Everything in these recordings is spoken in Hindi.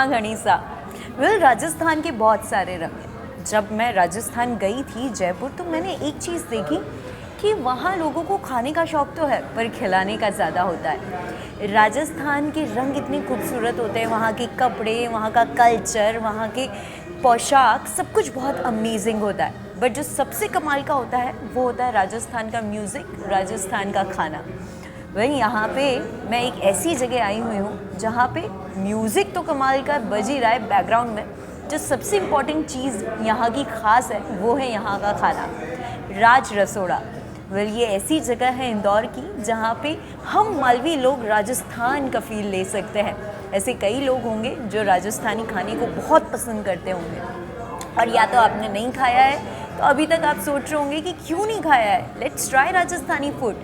खमा घनीसा। राजस्थान के बहुत सारे रंग हैं। जब मैं राजस्थान गई थी जयपुर, तो मैंने एक चीज़ देखी कि वहाँ लोगों को खाने का शौक़ तो है पर खिलाने का ज़्यादा होता है। राजस्थान के रंग इतने खूबसूरत होते हैं, वहाँ के कपड़े, वहाँ का कल्चर, वहाँ के पोशाक, सब कुछ बहुत अमेजिंग होता है। बट जो सबसे कमाल का होता है वो होता है राजस्थान का म्यूज़िक, राजस्थान का खाना। वहीं यहाँ पे मैं एक ऐसी जगह आई हुई हूँ जहाँ पे म्यूज़िक तो कमाल का बज ही रहा है बैकग्राउंड में, जो सबसे इम्पॉर्टेंट चीज़ यहाँ की ख़ास है वो है यहाँ का खाना, राज रसोड़ा। ये ऐसी जगह है इंदौर की जहाँ पे हम मालवी लोग राजस्थान का फ़ील ले सकते हैं। ऐसे कई लोग होंगे जो राजस्थानी खाने को बहुत पसंद करते होंगे, और या तो आपने नहीं खाया है तो अभी तक आप सोच रहे होंगे कि क्यों नहीं खाया है। Let's try Rajasthani food.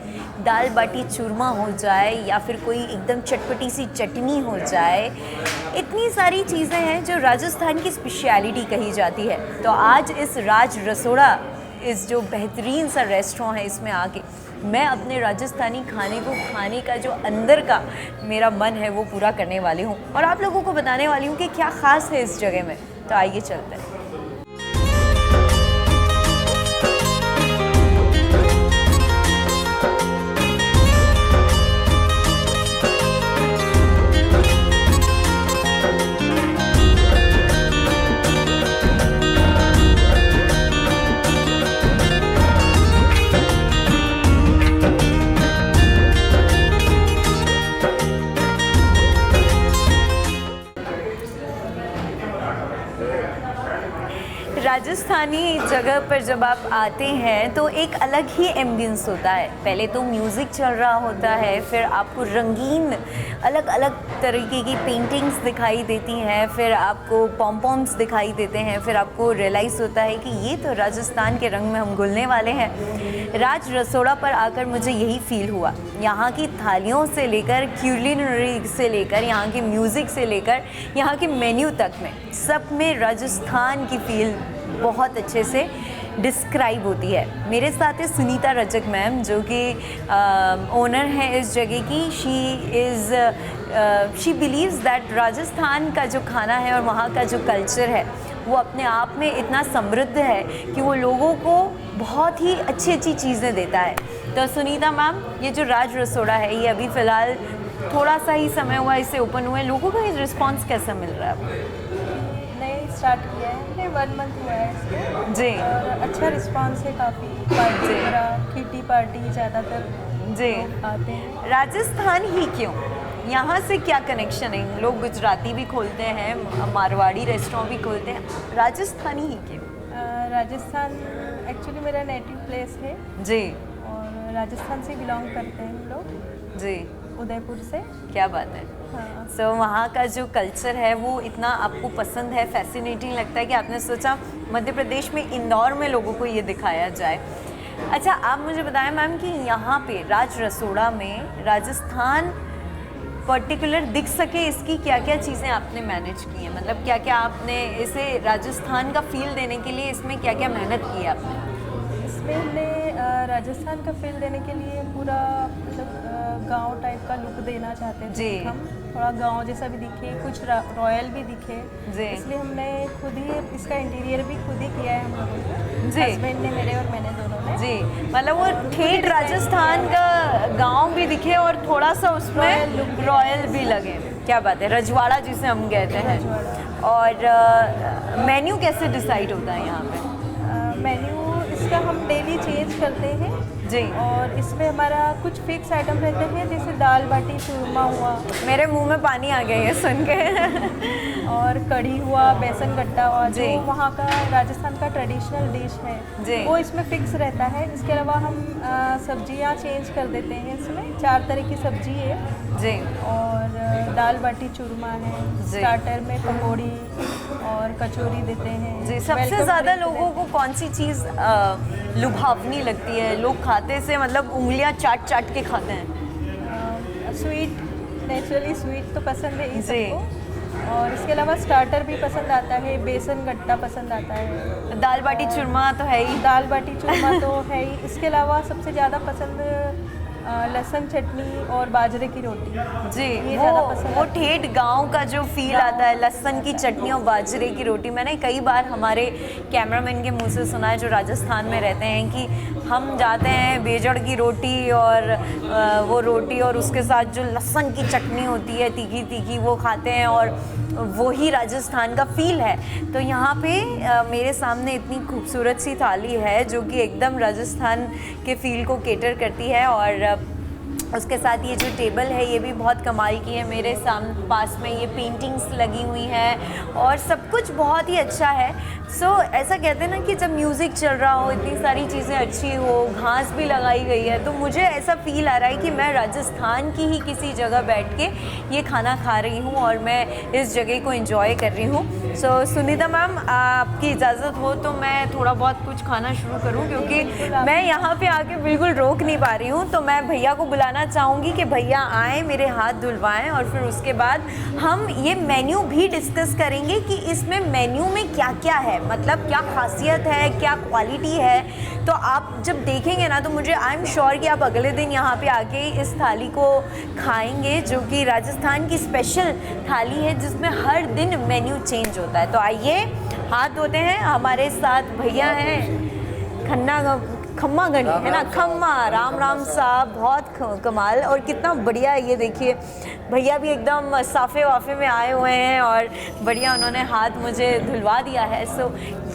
दाल बाटी चूरमा हो जाए या फिर कोई एकदम चटपटी सी चटनी हो जाए, इतनी सारी चीज़ें हैं जो राजस्थान की स्पेशलिटी कही जाती है। तो आज इस राज रसोड़ा, इस जो बेहतरीन सा रेस्टोरेंट है, इसमें आके मैं अपने राजस्थानी खाने को खाने का जो अंदर का मेरा मन है वो पूरा करने वाली हूँ, और आप लोगों को बताने वाली हूँ कि क्या ख़ास है इस जगह में। तो आइए चलते हैं। राजस्थानी जगह पर जब आप आते हैं तो एक अलग ही एम्बियंस होता है। पहले तो म्यूज़िक चल रहा होता है, फिर आपको रंगीन अलग अलग तरीके की पेंटिंग्स दिखाई देती हैं, फिर आपको पॉम्पॉम्स दिखाई देते हैं, फिर आपको रियलाइज़ होता है कि ये तो राजस्थान के रंग में हम घुलने वाले हैं। राज रसोड़ा पर आकर मुझे यही फ़ील हुआ। यहाँ की थालियों से लेकर, क्यूलिनरी से लेकर, यहाँ के म्यूज़िक से लेकर, यहाँ के मेन्यू तक में, सब में राजस्थान की फ़ील बहुत अच्छे से डिस्क्राइब होती है। मेरे साथ है सुनीता रजक मैम, जो कि ओनर है इस जगह की। शी बिलीव्स दैट राजस्थान का जो खाना है और वहाँ का जो कल्चर है वो अपने आप में इतना समृद्ध है कि वो लोगों को बहुत ही अच्छी अच्छी चीज़ें देता है। तो सुनीता मैम, ये जो राज रसोड़ा है ये अभी फ़िलहाल थोड़ा सा ही समय हुआ इसे ओपन हुए, लोगों का रिस्पॉन्स कैसा मिल रहा है? स्टार्ट किया है हमने, 1 मंथ हुआ है इसको जी। और अच्छा रिस्पांस है काफ़ी। पार्टी वगैरह, किटी पार्टी ज़्यादातर जी आते हैं। राजस्थान ही क्यों? यहाँ से क्या कनेक्शन है? लोग गुजराती भी खोलते हैं, मारवाड़ी रेस्टोरेंट भी खोलते हैं, राजस्थानी ही क्यों? राजस्थान एक्चुअली मेरा नेटिव प्लेस है जी, और राजस्थान से बिलोंग करते हैं हम लोग। जी, उदयपुर से। क्या बात है। हाँ। सो वहाँ का जो कल्चर है वो इतना आपको पसंद है, फैसिनेटिंग लगता है कि आपने सोचा मध्य प्रदेश में इंदौर में लोगों को ये दिखाया जाए। अच्छा, आप मुझे बताएं मैम कि यहाँ पे राज रसोड़ा में राजस्थान पर्टिकुलर दिख सके, इसकी क्या क्या चीज़ें आपने मैनेज की हैं? मतलब क्या क्या आपने इसे राजस्थान का फील देने के लिए इसमें क्या क्या मेहनत की है आपने? इसमें हमने राजस्थान का फील देने के लिए पूरा मतलब गांव टाइप का लुक देना चाहते थे जी। हम, थोड़ा गांव जैसा भी दिखे, कुछ रॉयल भी दिखे जी। इसलिए हमने खुद ही इसका इंटीरियर भी खुद ही किया है हम लोगों ने। जी। हस्बैंड ने मेरे और मैंने दोनों ने। जी, मतलब वो ठेठ राजस्थान का गांव भी दिखे और थोड़ा सा उसमें रॉयल भी लगे। क्या बात है, रजवाड़ा जिसे हम कहते हैं। और मेन्यू कैसे डिसाइड होता है यहाँ पे? मेन्यू इसका हम डेली चेंज करते हैं जी। और इसमें हमारा कुछ फिक्स आइटम रहते हैं, जैसे दाल बाटी चूरमा हुआ, मेरे मुंह में पानी आ गया ये सुन के। और कढ़ी हुआ, बेसन गट्टा हुआ, जी। जो वहाँ का राजस्थान का ट्रेडिशनल डिश है जी। वो इसमें फिक्स रहता है। इसके अलावा हम सब्जियाँ चेंज कर देते हैं। इसमें 4 तरह की सब्जी है जी। और दाल बाटी चूरमा है, स्टार्टर में पकौड़ी और कचौरी देते हैं जी। सबसे ज़्यादा लोगों को कौन सी चीज़ लुभावनी लगती है? लोग खाते से मतलब उंगलियां चाट चाट के खाते हैं। स्वीट, नेचुरली स्वीट तो पसंद है ही सबको, और इसके अलावा स्टार्टर भी पसंद आता है, बेसन गट्टा पसंद आता है, दाल बाटी चूरमा तो है ही। दाल बाटी चूरमा तो है ही। इसके अलावा सबसे ज़्यादा पसंद लहसुन चटनी और बाजरे की रोटी। जी, ये ज़्यादा पसंद वो आती है। ठेठ गांव का जो फील आता है, लहसुन की चटनी और बाजरे की रोटी। मैंने कई बार हमारे कैमरामैन के मुंह से सुना है जो राजस्थान में रहते हैं कि हम जाते हैं बेजड़ की रोटी और वो रोटी और उसके साथ जो लहसुन की चटनी होती है तीखी तीखी, वो खाते हैं और वो ही राजस्थान का फील है। तो यहाँ पे मेरे सामने इतनी खूबसूरत सी थाली है जो कि एकदम राजस्थान के फील को केटर करती है। और उसके साथ ये जो टेबल है ये भी बहुत कमाल की है। मेरे पास में ये पेंटिंग्स लगी हुई हैं और सब कुछ बहुत ही अच्छा है। ऐसा कहते हैं ना कि जब म्यूज़िक चल रहा हो, इतनी सारी चीज़ें अच्छी हो, घास भी लगाई गई है, तो मुझे ऐसा फील आ रहा है कि मैं राजस्थान की ही किसी जगह बैठ के ये खाना खा रही हूँ और मैं इस जगह को एंजॉय कर रही हूँ। सुनीता मैम, आपकी इजाज़त हो तो मैं थोड़ा बहुत कुछ खाना शुरू करूँ, क्योंकि मैं यहाँ पे आके बिल्कुल रोक नहीं पा रही हूँ। तो मैं भैया को बुलाना चाहूँगी कि भैया आएँ, मेरे हाथ धुलवाएँ और फिर उसके बाद हम ये मेन्यू भी डिस्कस करेंगे कि इसमें मेन्यू में क्या क्या है, मतलब क्या खासियत है, क्या क्वालिटी है। तो आप जब देखेंगे ना तो मुझे आई एम श्योर कि आप अगले दिन यहाँ पे आके इस थाली को खाएंगे, जो कि राजस्थान की स्पेशल थाली है जिसमें हर दिन मेन्यू चेंज होता है। तो आइए हाथ धोते हैं। हमारे साथ भैया हैं खम्मा गणी है ना, खम्मा राम साहब, बहुत कमाल। और कितना बढ़िया है ये देखिए, भैया भी एकदम साफे वाफे में आए हुए हैं और बढ़िया उन्होंने हाथ मुझे धुलवा दिया है।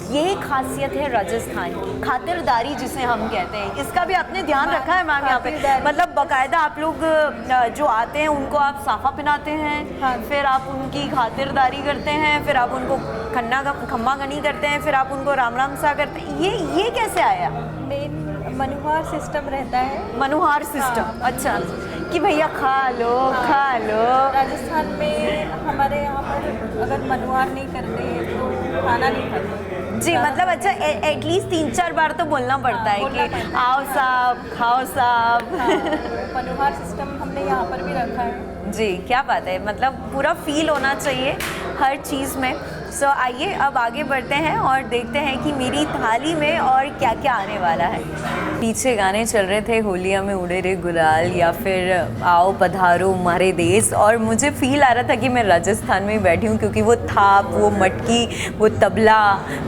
ये खासियत है राजस्थान की, खातिरदारी जिसे हम कहते हैं। इसका भी आपने ध्यान रखा है मैम यहाँ पे, मतलब बाकायदा आप लोग जो आते हैं उनको आप साफा पहनाते हैं, हाँ। फिर आप उनकी खातिरदारी करते हैं, फिर आप उनको खम्मा गनी करते हैं, फिर आप उनको राम सा करते हैं। ये कैसे आया? मेन मनुहार सिस्टम रहता है। मनुहार सिस्टम, हाँ, अच्छा, कि भैया खा लो, हाँ। खा लो। राजस्थान में हमारे यहाँ पर अगर मनुहार नहीं करते तो खाना नहीं खाते जी, मतलब अच्छा एटलीस्ट 3-4 बार तो बोलना पड़ता है बोलना कि पड़ता है। आओ साहब, खाओ साहब। मनुहार सिस्टम हमने यहाँ पर भी रखा है। जी, क्या बात है, मतलब पूरा फील होना चाहिए हर चीज़ में। आइए अब आगे बढ़ते हैं और देखते हैं कि मेरी थाली में और क्या क्या आने वाला है। पीछे गाने चल रहे थे, होलिया में उड़े रे गुलाल या फिर आओ पधारो हमारे देश, और मुझे फील आ रहा था कि मैं राजस्थान में ही बैठी हूँ, क्योंकि वो थाप, वो मटकी, वो तबला,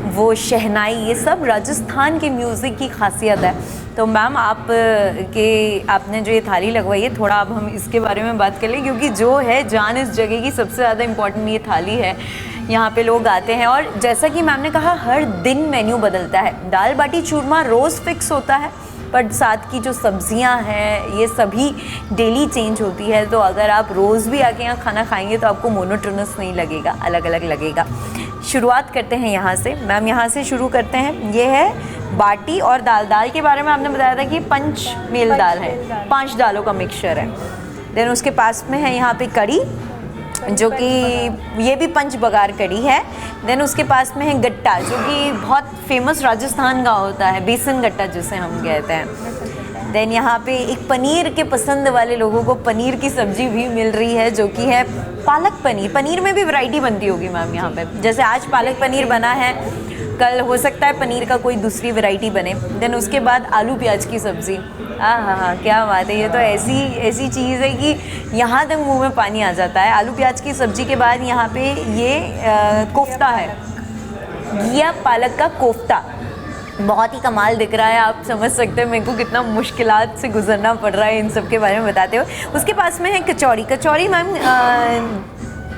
वो शहनाई, ये सब राजस्थान के म्यूज़िक की खासियत है। तो मैम आपने जो ये थाली लगवाई है, थोड़ा अब हम इसके बारे में बात कर लें, क्योंकि जो है जान इस जगह की सबसे ज़्यादा इम्पोर्टेंट ये थाली है। यहाँ पे लोग आते हैं और जैसा कि मैम ने कहा हर दिन मेन्यू बदलता है। दाल बाटी चूरमा रोज़ फिक्स होता है, पर साथ की जो सब्जियां हैं ये सभी डेली चेंज होती है। तो अगर आप रोज़ भी आके यहाँ खाना खाएंगे तो आपको मोनोटोनस नहीं लगेगा, अलग अलग लगेगा। शुरुआत करते हैं यहाँ से, मैम यहाँ से शुरू करते हैं। ये है बाटी और दाल के बारे में आपने बताया था कि पंच मेल दाल है, 5 दालों का मिक्सचर है। देन उसके पास में है यहाँ पे कड़ी, जो कि ये भी पंच बघार कड़ी है। देन उसके पास में है गट्टा, जो कि बहुत फेमस राजस्थान का होता है, बेसन गट्टा जिसे हम कहते हैं। देन यहाँ पे एक पनीर के पसंद वाले लोगों को पनीर की सब्जी भी मिल रही है, जो कि है पालक पनीर। पनीर में भी वैरायटी बनती होगी मैम यहाँ पे, जैसे आज पालक पनीर बना है, कल हो सकता है पनीर का कोई दूसरी वैरायटी बने। देन उसके बाद आलू प्याज की सब्ज़ी, हाँ, क्या बात है, ये तो ऐसी चीज़ है कि यहाँ तक मुंह में पानी आ जाता है। आलू प्याज की सब्ज़ी के बाद यहाँ पे ये कोफ्ता है, घिया पालक का कोफ्ता, बहुत ही कमाल दिख रहा है। आप समझ सकते हैं मेरे को कितना मुश्किलात से गुजरना पड़ रहा है इन सब के बारे में बताते हुए। उसके पास में है कचौड़ी मैम,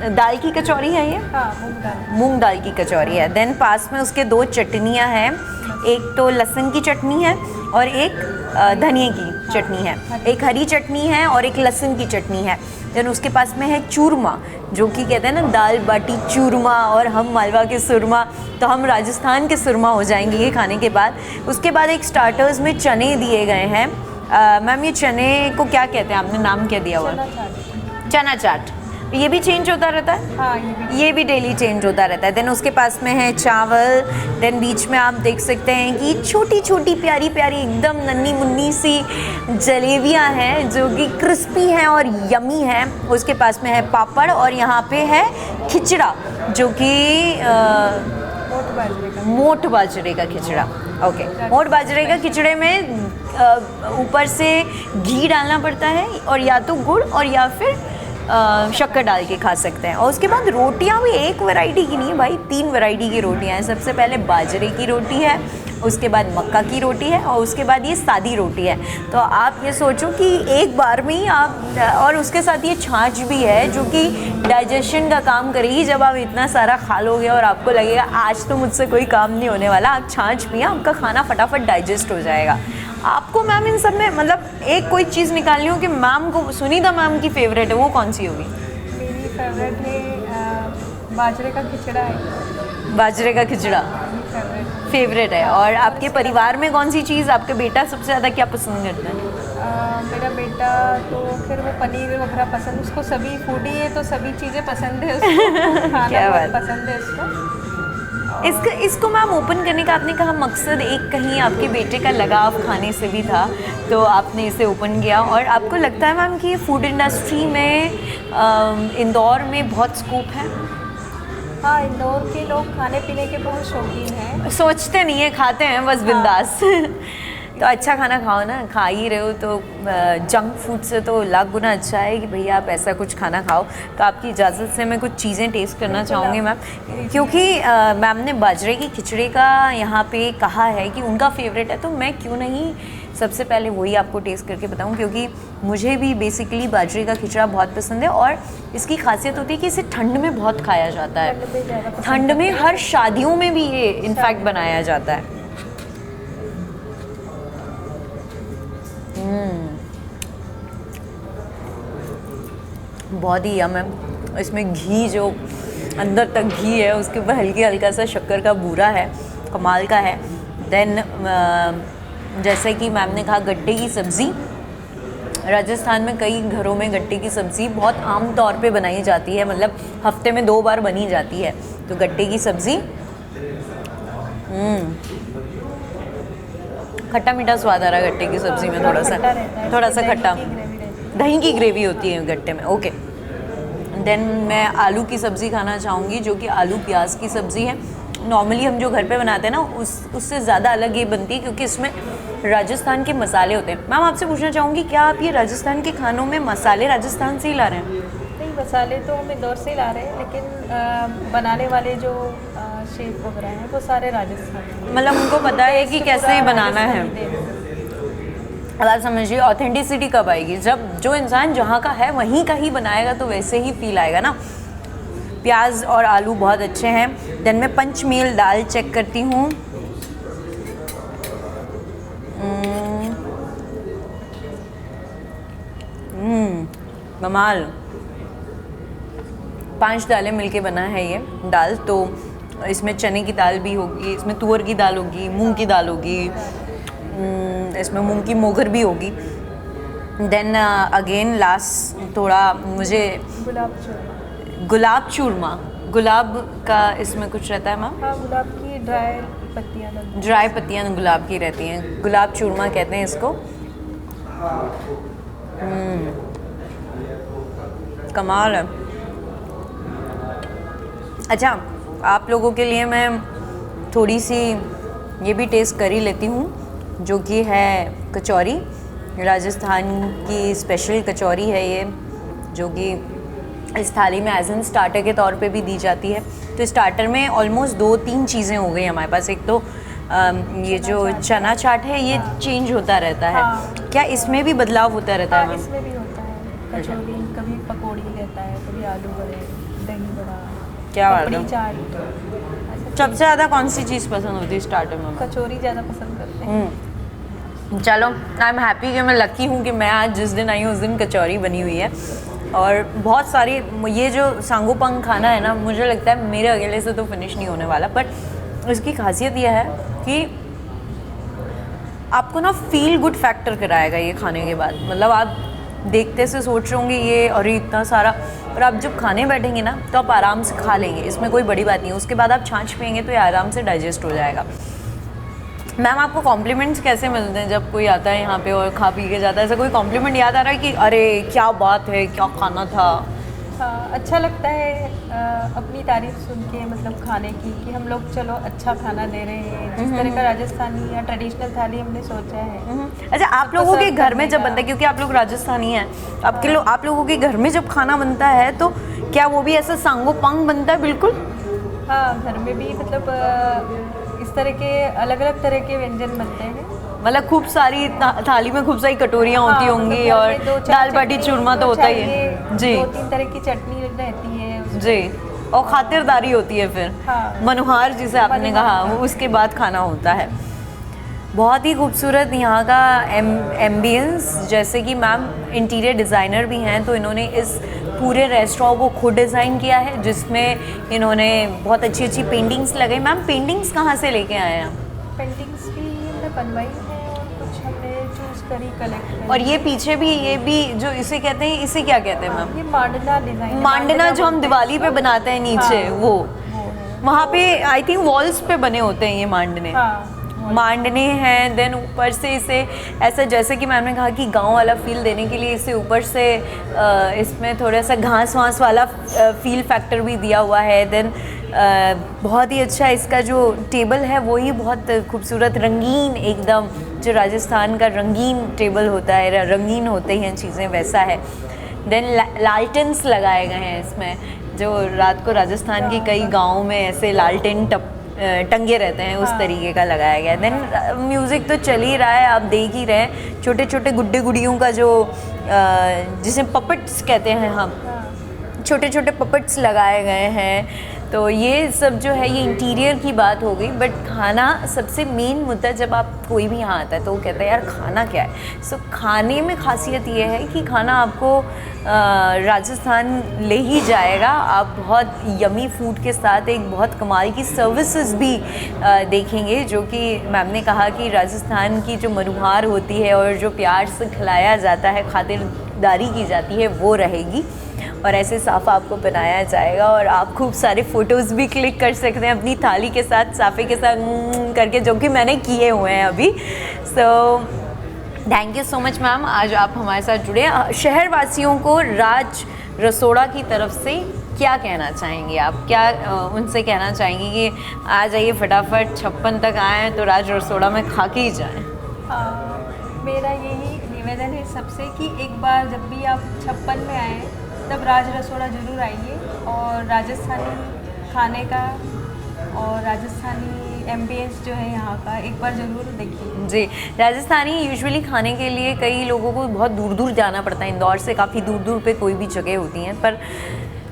दाल की कचौड़ी है ये? हाँ, मूंग दाल की कचौड़ी है। देन पास में उसके 2 चटनियाँ हैं, एक तो लहसुन की चटनी है और एक धनिया की चटनी है, एक हरी चटनी है और एक लहसुन की चटनी है। देन उसके पास में है चूरमा, जो कि कहते हैं ना दाल बाटी चूरमा, और हम मालवा के सुरमा, तो हम राजस्थान के सुरमा हो जाएंगे ये खाने के बाद। उसके बाद एक स्टार्टर्स में चने दिए गए हैं। मैम ये चने को क्या कहते हैं, आपने नाम क्या दिया हुआ? चना चाट। ये भी चेंज होता रहता है? हाँ, ये भी डेली चेंज होता रहता है। देन उसके पास में है चावल। देन बीच में आप देख सकते हैं कि छोटी छोटी प्यारी प्यारी एकदम नन्ही मुन्नी सी जलेबियाँ हैं, जो कि क्रिस्पी हैं और यमी हैं। उसके पास में है पापड़ और यहाँ पे है खिचड़ा, जो कि बाजरे का। मोट बाजरे का खिचड़ा, ओके। मोट बाजरे का खिचड़े में ऊपर से घी डालना पड़ता है और या तो गुड़ और या फिर शक्कर डाल के खा सकते हैं। और उसके बाद रोटियां भी एक वैरायटी की नहीं है भाई, 3 वैरायटी की रोटियां हैं। सबसे पहले बाजरे की रोटी है, उसके बाद मक्का की रोटी है और उसके बाद ये सादी रोटी है। तो आप ये सोचो कि एक बार में ही आप, और उसके साथ ये छाछ भी है जो कि डाइजेशन का काम करेगी। जब आप इतना सारा खा लोगे और आपको लगेगा आज तो मुझसे कोई काम नहीं होने वाला, आप छाछ पिए, आपका खाना फटाफट डाइजेस्ट हो जाएगा। आपको मैम इन सब में मतलब एक कोई चीज़ निकालनी हो कि मैम को, सुनीता मैम की फेवरेट है, वो कौन सी होगी? मेरी फेवरेट है बाजरे का खिचड़ा है। बाजरे का खिचड़ा फेवरेट है। और आपके परिवार में कौन सी चीज़, आपके बेटा सबसे ज़्यादा क्या पसंद करता है? मेरा बेटा तो फिर वो पनीर वगैरह पसंद, उसको सभी फूडी है तो सभी चीज़ें पसंद है उसको। खाना क्या बहुत बात। पसंद है उसको। इसको मैम ओपन करने का आपने कहा मकसद एक कहीं आपके बेटे का लगाव खाने से भी था, तो आपने इसे ओपन किया। और आपको लगता है मैम कि फूड इंडस्ट्री में इंदौर में बहुत स्कोप है? हाँ, इंदौर के लोग खाने पीने के बहुत शौकीन हैं। सोचते नहीं है, खाते हैं बस बिंदास। तो अच्छा खाना खाओ ना, खा ही रहे हो तो जंक फूड से तो लाख गुना अच्छा है कि भैया आप ऐसा कुछ खाना खाओ। तो आपकी इजाज़त से मैं कुछ चीज़ें टेस्ट करना चाहूँगी मैम, क्योंकि मैम ने बाजरे की खिचड़ी का यहाँ पे कहा है कि उनका फेवरेट है, तो मैं क्यों नहीं सबसे पहले वही आपको टेस्ट करके बताऊँ, क्योंकि मुझे भी बेसिकली बाजरे का खिचड़ा बहुत पसंद है। और इसकी खासियत होती है कि इसे ठंड में बहुत खाया जाता है, ठंड में हर शादियों में भी ये इनफैक्ट बनाया जाता है। बहुत ही यम है। इसमें घी जो अंदर तक घी है, उसके ऊपर हल्की हल्का सा शक्कर का बूरा है, कमाल का है। देन जैसे कि मैम ने कहा गट्टे की सब्ज़ी, राजस्थान में कई घरों में गट्टे की सब्ज़ी बहुत आम तौर पे बनाई जाती है, मतलब हफ्ते में 2 बार बनी जाती है। तो गट्टे की सब्ज़ी, खट्टा मीठा स्वाद आ रहा है गट्टे की सब्ज़ी में, थोड़ा सा खट्टा, दही की ग्रेवी होती है गट्टे में, ओके। देन मैं आलू की सब्ज़ी खाना चाहूँगी, जो कि आलू प्याज की सब्ज़ी है। नॉर्मली हम जो घर पे बनाते हैं ना उससे ज़्यादा अलग ये बनती है, क्योंकि इसमें राजस्थान के मसाले होते हैं। मैम आपसे पूछना चाहूँगी, क्या आप ये राजस्थान के खानों में मसाले राजस्थान से ही ला रहे हैं? नहीं, मसाले तो हम इंदौर से ही ला रहे हैं, लेकिन बनाने वाले जो शेफ वगैरह हैं वो सारे राजस्थान, मतलब उनको पता है कि कैसे बनाना है। अब आप समझिए ऑथेंटिसिटी कब आएगी, जब जो इंसान जहाँ का है वहीं का ही बनाएगा, तो वैसे ही फील आएगा ना। प्याज और आलू बहुत अच्छे हैं। देन मैं पंचमेल दाल चेक करती हूँ। कमाल, 5 दालें मिलके बना है ये दाल। तो इसमें चने की दाल भी होगी, इसमें तुअर की दाल होगी, मूंग की दाल होगी, इसमें मूंग की मोगर भी होगी। देन अगेन लास्ट थोड़ा मुझे गुलाब चूरमा, गुलाब का इसमें कुछ रहता है मैम? हाँ, गुलाब की ड्राई पत्तियाँ गुलाब की रहती हैं, गुलाब चूरमा कहते हैं इसको। कमाल है। अच्छा, आप लोगों के लिए मैं थोड़ी सी ये भी टेस्ट कर ही लेती हूँ, जो कि है कचौरी। राजस्थान की स्पेशल कचौरी है ये, जो कि इस थाली में एज एन स्टार्टर के तौर पे भी दी जाती है। तो स्टार्टर में ऑलमोस्ट 2-3 चीज़ें हो गई हमारे पास। एक तो ये जो चना चाट है ये चेंज होता रहता है। हाँ। क्या इसमें भी बदलाव होता रहता है? इसमें भी होता है, कचौरी कभी पकौड़ी रहता है, कभी आलू बड़े, दही बड़ा, क्या बात है। पापड़ी चाट। सबसे ज़्यादा कौन सी चीज़ पसंद होती है स्टार्टर में? कचौरी ज़्यादा पसंद करते हैं। चलो, आई एम हैप्पी कि मैं लकी हूँ कि मैं आज जिस दिन आई हूँ उस दिन कचौरी बनी हुई है। और बहुत सारी ये जो सांगोपंग खाना है ना, मुझे लगता है मेरे अकेले से तो फिनिश नहीं होने वाला। बट इसकी खासियत यह है कि आपको ना फील गुड फैक्टर कराएगा ये खाने के बाद। मतलब आप देखते से सोच रहे होंगे ये अरे इतना सारा, और आप जब खाने बैठेंगे ना तो आप आराम से खा लेंगे, इसमें कोई बड़ी बात नहीं है। उसके बाद आप छाछ पिएंगे तो ये आराम से डाइजेस्ट हो जाएगा। मैम आपको कॉम्प्लीमेंट्स कैसे मिलते हैं जब कोई आता है यहाँ पे और खा पी के जाता है? ऐसा कोई कॉम्प्लीमेंट याद आ रहा है कि अरे क्या बात है, क्या खाना था? हाँ, अच्छा लगता है अपनी तारीफ सुन के, मतलब खाने की, कि हम लोग चलो अच्छा खाना दे रहे हैं। जिस तरह का राजस्थानी या ट्रेडिशनल थाली हमने सोचा है। अच्छा, आप सबको लोगों के सर्व घर में करने जब का। बनता है, क्योंकि आप लोग राजस्थानी हैं, आप लोगों के घर में जब खाना बनता है तो क्या वो भी ऐसा सांगो पांग बनता है? बिल्कुल। हाँ, घर में भी मतलब इस तरह के अलग अलग तरह के व्यंजन बनते हैं। मतलब खूब सारी थाली में खूब सारी कटोरियाँ होती हाँ, होंगी, मतलब घर और में 2-4 दाल बाटी चटनी चूरमा तो होता ही है। जी 2-3 तरह की चटनी रहती है उसमें। जी, और खातिरदारी होती है फिर। हाँ। मनुहार जिसे आपने मनुहार, कहा, हाँ। वो उसके बाद खाना होता है। बहुत ही खूबसूरत यहाँ का एम्बियंस। जैसे कि मैम इंटीरियर डिज़ाइनर भी हैं, तो इन्होंने इस पूरे रेस्टोरेंट को खुद डिज़ाइन किया है, जिसमें इन्होंने बहुत अच्छी अच्छी पेंटिंग्स लगाई। मैम पेंटिंग्स कहाँ से लेके आए हैं? पेंटिंग्स भी हमने बनवाई है और कुछ हमने चूज करी, कलेक्ट करी। और ये पीछे भी, ये भी जो इसे कहते हैं, इसे क्या कहते हैं मैम? ये मांडना डिजाइन है। मांडना जो हम बोलते हैं दिवाली पे इसको। बनाते हैं नीचे, हाँ, वो है। वहाँ पे आई थिंक वॉल्स पे बने होते हैं ये मांडने। हाँ, मांडने हैं। देन ऊपर से इसे ऐसा, जैसे कि मैम ने कहा कि गांव वाला फील देने के लिए इसे ऊपर से इसमें थोड़ा सा घास वास वाला फील फैक्टर भी दिया हुआ है। देन बहुत ही अच्छा इसका जो टेबल है वो ही बहुत खूबसूरत रंगीन, एकदम जो राजस्थान का रंगीन टेबल होता है, रंगीन होते हैं चीज़ें, वैसा है। देन लालटेन्स लगाए गए हैं इसमें, जो रात को राजस्थान के कई गाँव में ऐसे लालटेन टंगे रहते हैं, उस तरीके का लगाया गया है। देन म्यूज़िक तो चल ही रहा है, आप देख ही रहे हैं। छोटे छोटे गुड्डे गुड़ियों का जो जिसे पपेट्स कहते हैं हम, छोटे छोटे पपेट्स लगाए गए हैं। तो ये सब जो है, ये इंटीरियर की बात हो गई। बट खाना सबसे मेन मुद्दा, जब आप कोई भी यहाँ आता है तो वो कहता है यार खाना क्या है। सो खाने में खासियत ये है कि खाना आपको राजस्थान ले ही जाएगा। आप बहुत यमी फूड के साथ एक बहुत कमाल की सर्विसेज भी देखेंगे, जो कि मैम ने कहा कि राजस्थान की जो मनुहार होती है और जो प्यार से खिलाया जाता है, खातिरदारी की जाती है, वो रहेगी। और ऐसे साफ़ा आपको बनाया जाएगा और आप खूब सारे फ़ोटोज़ भी क्लिक कर सकते हैं अपनी थाली के साथ, साफ़े के साथ करके, जो कि मैंने किए हुए हैं अभी। So thank you so much ma'am, आज आप हमारे साथ जुड़े। शहरवासियों को राज रसोड़ा की तरफ से क्या कहना चाहेंगे आप? क्या उनसे कहना चाहेंगे कि आ जाइए फटाफट 56 तक आएँ तो राज रसोड़ा में खा के ही जाएँ? मेरा यही निवेदन है सबसे कि एक बार जब भी आप 56 में आएँ तब राज रसोड़ा ज़रूर आइए और राजस्थानी खाने का और राजस्थानी एम्बियंस जो है यहाँ का एक बार ज़रूर देखिए। जी, राजस्थानी यूजुअली खाने के लिए कई लोगों को बहुत दूर दूर जाना पड़ता है। इंदौर से काफ़ी दूर दूर पे कोई भी जगह होती हैं, पर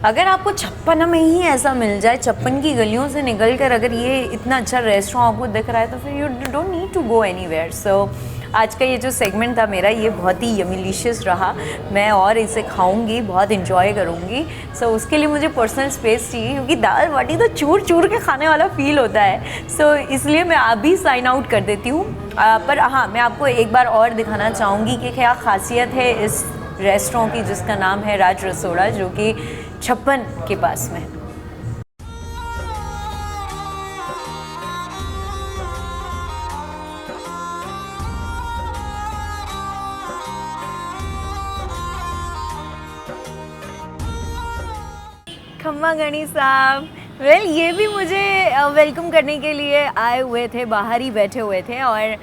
अगर आपको 56 में ही ऐसा मिल जाए, 56 की गलियों से निकल कर अगर ये इतना अच्छा रेस्टोरेंट आपको दिख रहा है, तो फिर you don't need to go anywhere. So आज का ये जो सेगमेंट था मेरा, ये बहुत ही यमीलिशियस रहा। मैं और इसे खाऊंगी, बहुत इंजॉय करूंगी। सो उसके लिए मुझे पर्सनल स्पेस चाहिए, क्योंकि दाल बाटी तो चूर चूर के खाने वाला फील होता है। सो इसलिए मैं अभी साइन आउट कर देती हूँ। पर हाँ, मैं आपको एक बार और दिखाना चाहूँगी कि क्या खासियत है इस रेस्टोरेंट की, जिसका नाम है राज रसोड़ा, जो कि 56 के पास में है। खम्मा गणी साहब, वेल ये भी मुझे वेलकम करने के लिए आए हुए थे, बाहर ही बैठे हुए थे। और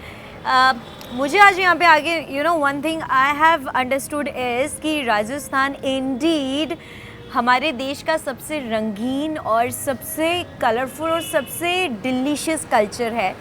मुझे आज यहाँ पे आगे one thing I have understood is कि राजस्थान इंडीड हमारे देश का सबसे रंगीन और सबसे कलरफुल और सबसे डिलीशियस कल्चर है।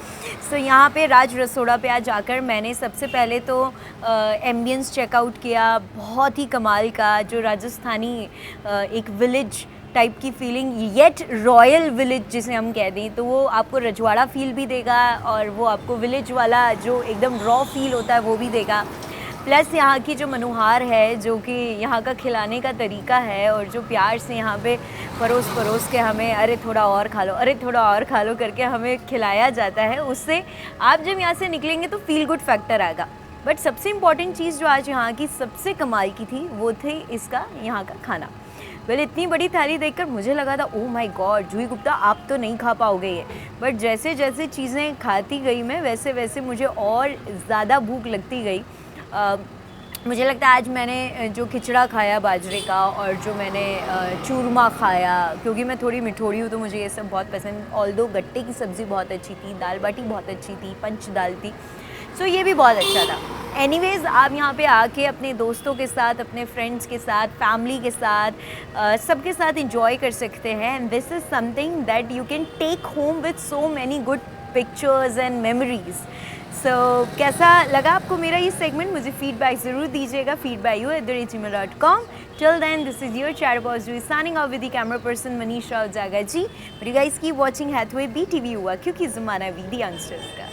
सो यहाँ पे राज रसोड़ा पे आज आकर मैंने सबसे पहले तो एम्बियंस चेकआउट किया। बहुत ही कमाल का, जो राजस्थानी एक विलेज टाइप की फीलिंग, येट रॉयल विलेज जिसे हम कह दें, तो वो आपको रजवाड़ा फील भी देगा और वो आपको विलेज वाला जो एकदम रॉ फील होता है वो भी देगा। प्लस यहाँ की जो मनुहार है, जो कि यहाँ का खिलाने का तरीका है और जो प्यार से यहाँ पे परोस के हमें अरे थोड़ा और खा लो, अरे थोड़ा और खा लो करके हमें खिलाया जाता है, उससे आप जब यहाँ से निकलेंगे तो फील गुड फैक्टर आएगा। बट सबसे इम्पॉर्टेंट चीज़ जो आज यहाँ की सबसे कमाल की थी वो थी इसका यहाँ का खाना। इतनी बड़ी थाली देखकर मुझे लगा था ओह माय गॉड जूही गुप्ता आप तो नहीं खा पाओगे ये। बट जैसे जैसे चीज़ें खाती गई मैं, वैसे वैसे मुझे और ज़्यादा भूख लगती गई। मुझे लगता है आज मैंने जो खिचड़ा खाया बाजरे का और जो मैंने चूरमा खाया, क्योंकि मैं थोड़ी मिठोड़ी हूँ तो मुझे ये सब बहुत पसंद। ऑल्दो गट्टे की सब्ज़ी बहुत अच्छी थी, दाल बाटी बहुत अच्छी थी, पंच दाल थी, सो ये भी बहुत अच्छा था। एनीवेज़ आप यहाँ पे आके अपने दोस्तों के साथ, अपने फ्रेंड्स के साथ, फैमिली के साथ, सबके साथ इंजॉय कर सकते हैं। And this is something that you can take home with so many good pictures and memories. So कैसा लगा आपको मेरा ये सेगमेंट? मुझे फीडबैक ज़रूर दीजिएगा, feedbackyou@gmail.com। Till then, this is your Chatterbox signing off with the camera person Manish Rao Jaga ji. But you guys keep watching Hathway BTV हुआ, क्योंकि ज़माना है वी द यंगस्टर्स का।